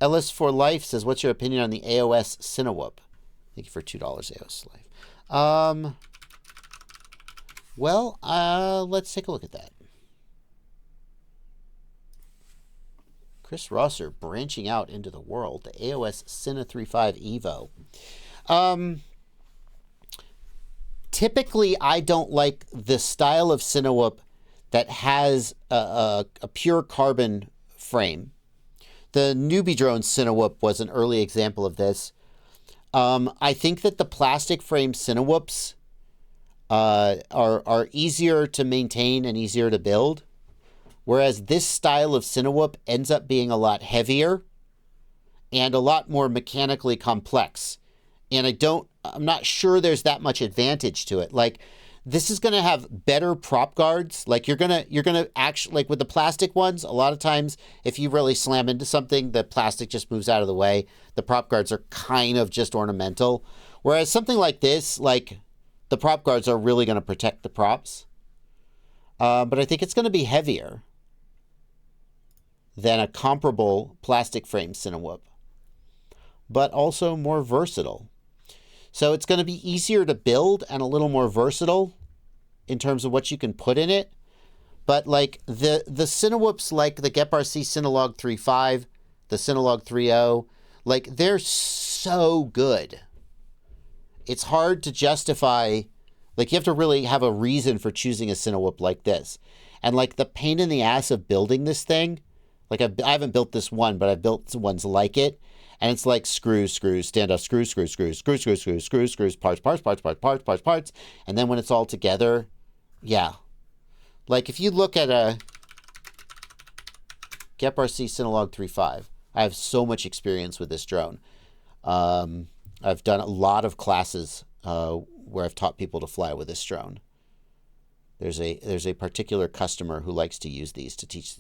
Ellis for Life says, what's your opinion on the AOS Cinewhoop? Thank you for $2, AOS Life. Well, let's take a look at that. Chris Rosser branching out into the world. The AOS Cine 3.5 Evo. Typically, I don't like the style of Cinewhoop that has a pure carbon frame. The newbie drone Cinewhoop was an early example of this. I think that the plastic frame Cinewhoops are easier to maintain and easier to build, whereas this style of Cinewhoop ends up being a lot heavier and a lot more mechanically complex. And I'm not sure there's that much advantage to it. Like, this is going to have better prop guards. Like, you're going to actually, like with the plastic ones, a lot of times if you really slam into something, the plastic just moves out of the way. The prop guards are kind of just ornamental. Whereas something like this, like, the prop guards are really going to protect the props. But I think it's going to be heavier than a comparable plastic frame Cinewhoop, but also more versatile. So it's going to be easier to build and a little more versatile in terms of what you can put in it. But like the Cinewhoops, like the GepRC Cinelog 3.5, the Cinelog 3.0, like they're so good. It's hard to justify, like you have to really have a reason for choosing a Cinewhoop like this. And like the pain in the ass of building this thing, like I haven't built this one, but I've built ones like it. And it's like screws, standoff, screws, parts. And then when it's all together, yeah. Like if you look at a GepRC Cinelog 3.5, I have so much experience with this drone. I've done a lot of classes where I've taught people to fly with this drone. There's a particular customer who likes to use these to teach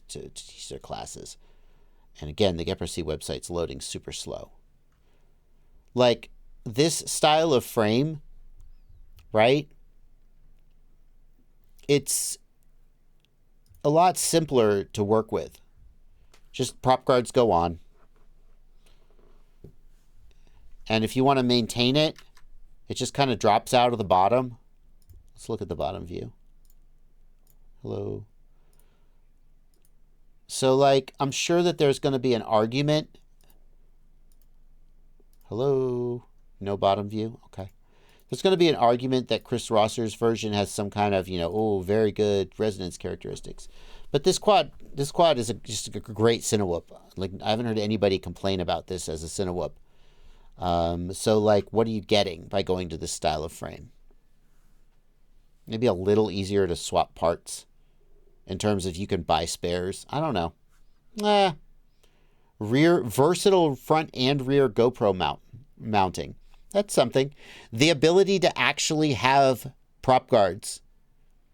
their classes. And again, the GepRC website's loading super slow. Like, this style of frame, right? It's a lot simpler to work with. Just prop guards go on. And if you want to maintain it, it just kind of drops out of the bottom. Let's look at the bottom view. Hello. So, like, I'm sure that there's going to be an argument. Hello? No bottom view? Okay. There's going to be an argument that Chris Rosser's version has some kind of, very good resonance characteristics. But this quad is just a great Cinewhoop. Like, I haven't heard anybody complain about this as a Cinewhoop. So, like, what are you getting by going to this style of frame? Maybe a little easier to swap parts. In terms of you can buy spares. I don't know. Versatile front and rear GoPro mounting. That's something. The ability to actually have prop guards.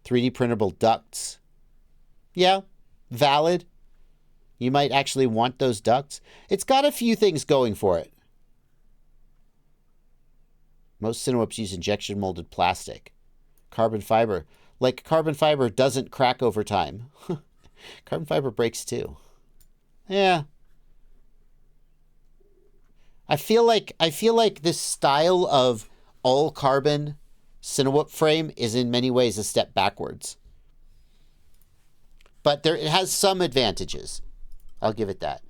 3D printable ducts. Yeah, valid. You might actually want those ducts. It's got a few things going for it. Most Cinewhoops use injection molded plastic. Carbon fiber. Like, carbon fiber doesn't crack over time. Carbon fiber breaks too. Yeah. I feel like this style of all carbon Cinewhoop frame is in many ways a step backwards. But it has some advantages. I'll give it that.